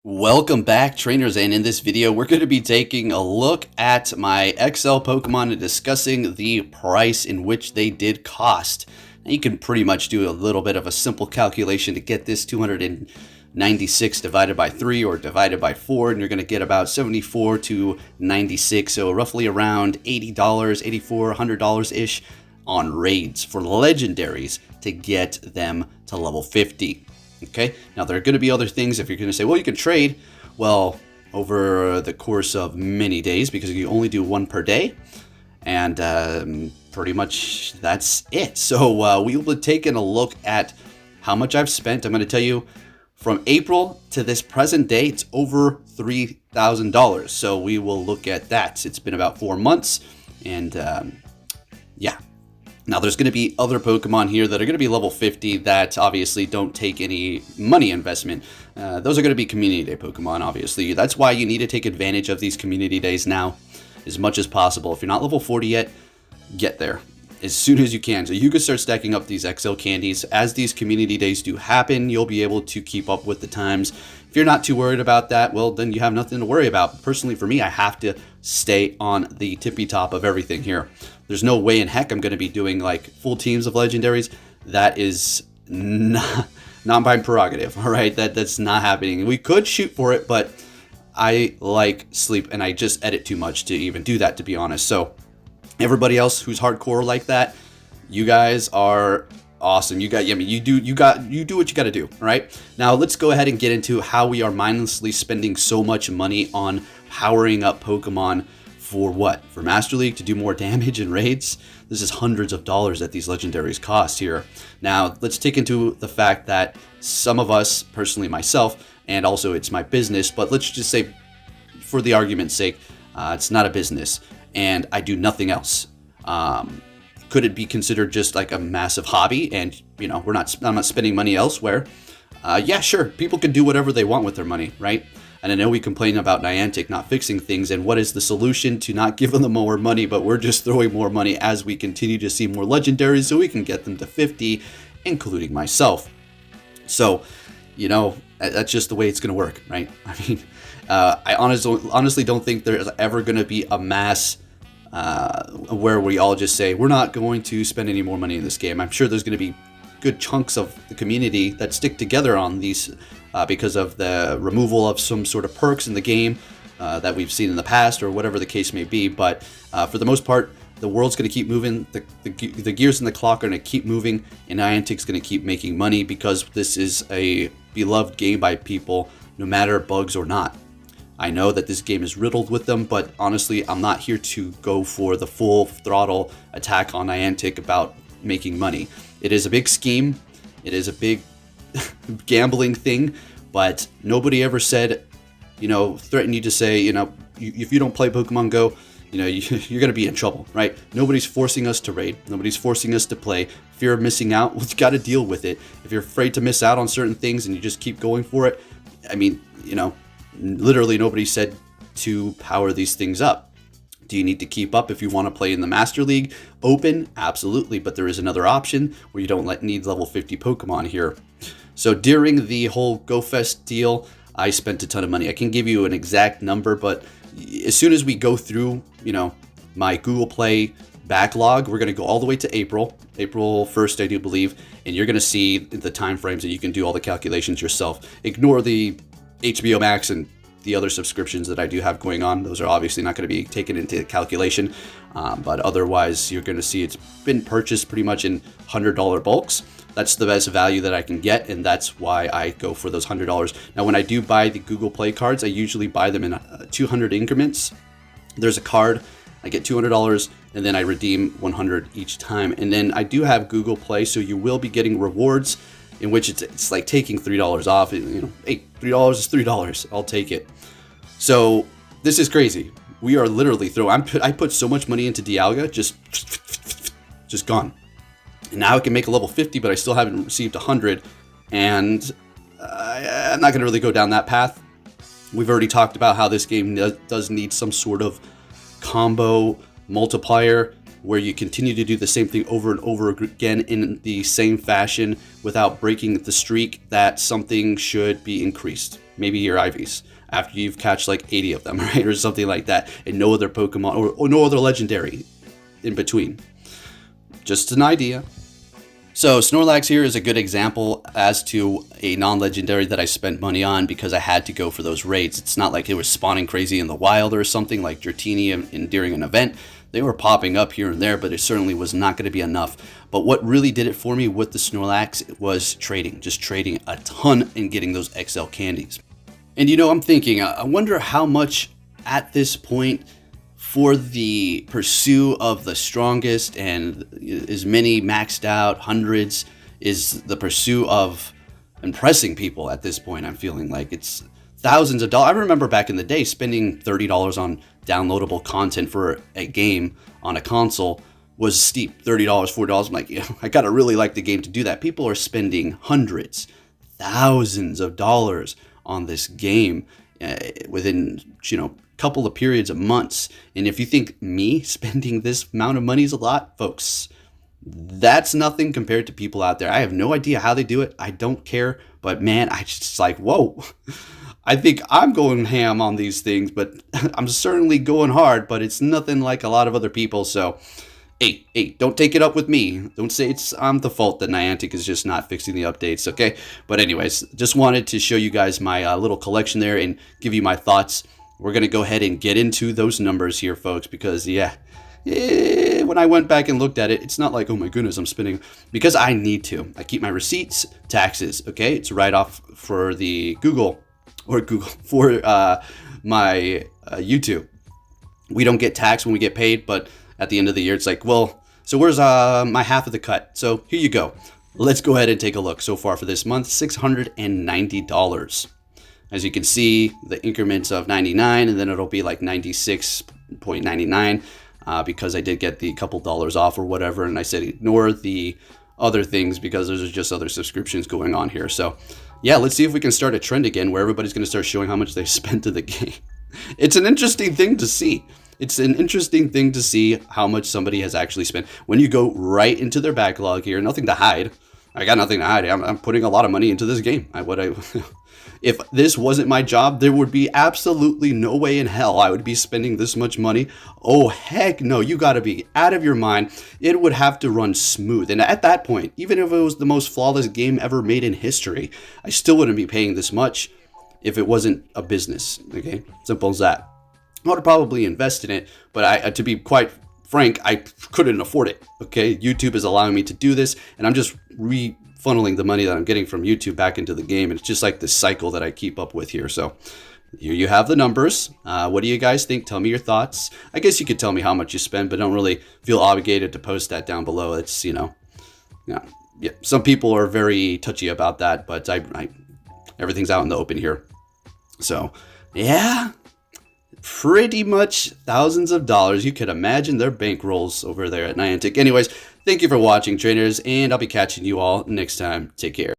Welcome back, trainers, and in this video we're going to be taking a look at my XL Pokemon and discussing the price in which they did cost. Now, you can pretty much do a little bit of a simple calculation to get this 296 divided by 3 or divided by 4, and you're going to get about 74 to 96, so roughly around $80, $84, $100-ish on raids for legendaries to get them to level 50. Okay, now there are going to be other things. If you're going to say, well, you can trade, well, over the course of many days, because you only do one per day, and pretty much that's it. So we will be taking a look at how much I've spent. I'm going to tell you from April to this present day, it's over $3,000. So we will look at that. It's been about 4 months, and yeah. Now, there's going to be other Pokemon here that are going to be level 50 that obviously don't take any money investment. Those are going to be community day Pokemon, obviously. That's why you need to take advantage of these community days now as much as possible. If you're not level 40 yet, get there as soon as you can. So you can start stacking up these XL candies. As these community days do happen, you'll be able to keep up with the times. If you're not too worried about that, well, then you have nothing to worry about. Personally, for me, I have to stay on the tippy top of everything here. There's no way in heck I'm going to be doing like full teams of legendaries. That is not my prerogative. All right, that's not happening. We could shoot for it, but I like sleep and I just edit too much to even do that, to be honest. So everybody else who's hardcore like that, you guys are awesome. You do what you got to do. All right, now let's go ahead and get into how we are mindlessly spending so much money on powering up Pokemon. For what? For Master League, to do more damage in raids? This is hundreds of dollars that these legendaries cost here. Now, let's take into the fact that some of us, personally myself, and also it's my business, but let's just say, for the argument's sake, it's not a business, and I do nothing else. Could it be considered just like a massive hobby, and I'm not spending money elsewhere? Yeah, sure. People can do whatever they want with their money, right? And I know we complain about Niantic not fixing things, and what is the solution to not giving them more money, but we're just throwing more money as we continue to see more legendaries so we can get them to 50, including myself. So, that's just the way it's going to work, right? I mean, I honestly don't think there's ever going to be a mass where we all just say, we're not going to spend any more money in this game. I'm sure there's going to be good chunks of the community that stick together on these because of the removal of some sort of perks in the game that we've seen in the past, or whatever the case may be. But for the most part, the world's going to keep moving. The gears in the clock are going to keep moving, and Niantic's going to keep making money because this is a beloved game by people, no matter bugs or not. I know that this game is riddled with them, but honestly, I'm not here to go for the full throttle attack on Niantic about making money. It is a big scheme. It is a big gambling thing, but nobody ever said, threatened you to say, if you don't play Pokemon Go, you're going to be in trouble, right? Nobody's forcing us to raid. Nobody's forcing us to play. Fear of missing out, well, you got to deal with it. If you're afraid to miss out on certain things and you just keep going for it, I mean, literally nobody said to power these things up. Do you need to keep up if you want to play in the Master League Open? Absolutely, but there is another option where you don't need level 50 Pokemon here. So during the whole GoFest deal, I spent a ton of money. I can give you an exact number, but as soon as we go through, my Google Play backlog, we're going to go all the way to April 1st, I do believe, and you're going to see the time frames, and you can do all the calculations yourself. Ignore the HBO Max and the other subscriptions that I do have going on. Those are obviously not going to be taken into calculation, but otherwise you're going to see it's been purchased pretty much in $100 bulks. That's the best value that I can get, and that's why I go for those $100. Now, when I do buy the Google Play cards, I usually buy them in 200 increments. There's a card, I get $200, and then I redeem 100 each time. And then I do have Google Play, so you will be getting rewards in which it's like taking $3 off. Hey, $3 is $3. I'll take it. So this is crazy. We are literally I put so much money into Dialga, just gone. And now I can make a level 50, but I still haven't received 100. And I'm not going to really go down that path. We've already talked about how this game does need some sort of combo multiplier where you continue to do the same thing over and over again in the same fashion without breaking the streak, that something should be increased. maybe your Ivies, after you've catched like 80 of them, right? Or something like that, and no other Pokemon or no other legendary in between. Just an idea. So Snorlax here is a good example as to a non-legendary that I spent money on because I had to go for those raids. It's not like it was spawning crazy in the wild or something like Dratini during an event. They were popping up here and there, but it certainly was not going to be enough. But what really did it for me with the Snorlax was trading. Just trading a ton and getting those XL candies. And you know, I'm thinking, I wonder how much at this point for the pursuit of the strongest and as many maxed out hundreds is the pursuit of impressing people at this point. I'm feeling like it's thousands of dollars. I remember back in the day spending $30 on downloadable content for a game on a console was steep. $30, $40. I'm like, yeah, I gotta really like the game to do that. People are spending hundreds, thousands of dollars on this game within, you know, couple of periods of months. And if you think me spending this amount of money is a lot, folks, that's nothing compared to people out there. I have no idea how they do it. I don't care. But man, I just like, whoa. I think I'm going ham on these things, but I'm certainly going hard, but it's nothing like a lot of other people. So hey, don't take it up with me. Don't say I'm the fault that Niantic is just not fixing the updates, okay? But anyways, just wanted to show you guys my little collection there and give you my thoughts. We're going to go ahead and get into those numbers here, folks, because, yeah, when I went back and looked at it, it's not like, oh, my goodness, I'm spending, because I need to. I keep my receipts, taxes, okay? It's a write-off for the for my YouTube. We don't get taxed when we get paid, but at the end of the year, it's like, well, so where's my half of the cut? So here you go. Let's go ahead and take a look. So far for this month, $690. As you can see, the increments of 99, and then it'll be like 96.99 because I did get the couple dollars off or whatever, and I said ignore the other things because there's just other subscriptions going on here. So yeah, let's see if we can start a trend again where everybody's going to start showing how much they spent to the game. It's an interesting thing to see. It's an interesting thing to see how much somebody has actually spent. When you go right into their backlog here, nothing to hide. I got nothing to hide. I'm putting a lot of money into this game. If this wasn't my job, there would be absolutely no way in hell I would be spending this much money. Oh, heck no. You got to be out of your mind. It would have to run smooth. And at that point, even if it was the most flawless game ever made in history, I still wouldn't be paying this much if it wasn't a business. Okay? Simple as that. I would probably invest in it, but to be quite frank, I couldn't afford it. Okay? YouTube is allowing me to do this, and I'm just funneling the money that I'm getting from YouTube back into the game. And it's just like this cycle that I keep up with here. So here you have the numbers. What do you guys think? Tell me your thoughts. I guess you could tell me how much you spend, but don't really feel obligated to post that down below. It's, yeah. Some people are very touchy about that, but everything's out in the open here. So yeah, pretty much thousands of dollars. You could imagine their bankrolls over there at Niantic. Anyways, thank you for watching, trainers, and I'll be catching you all next time. Take care.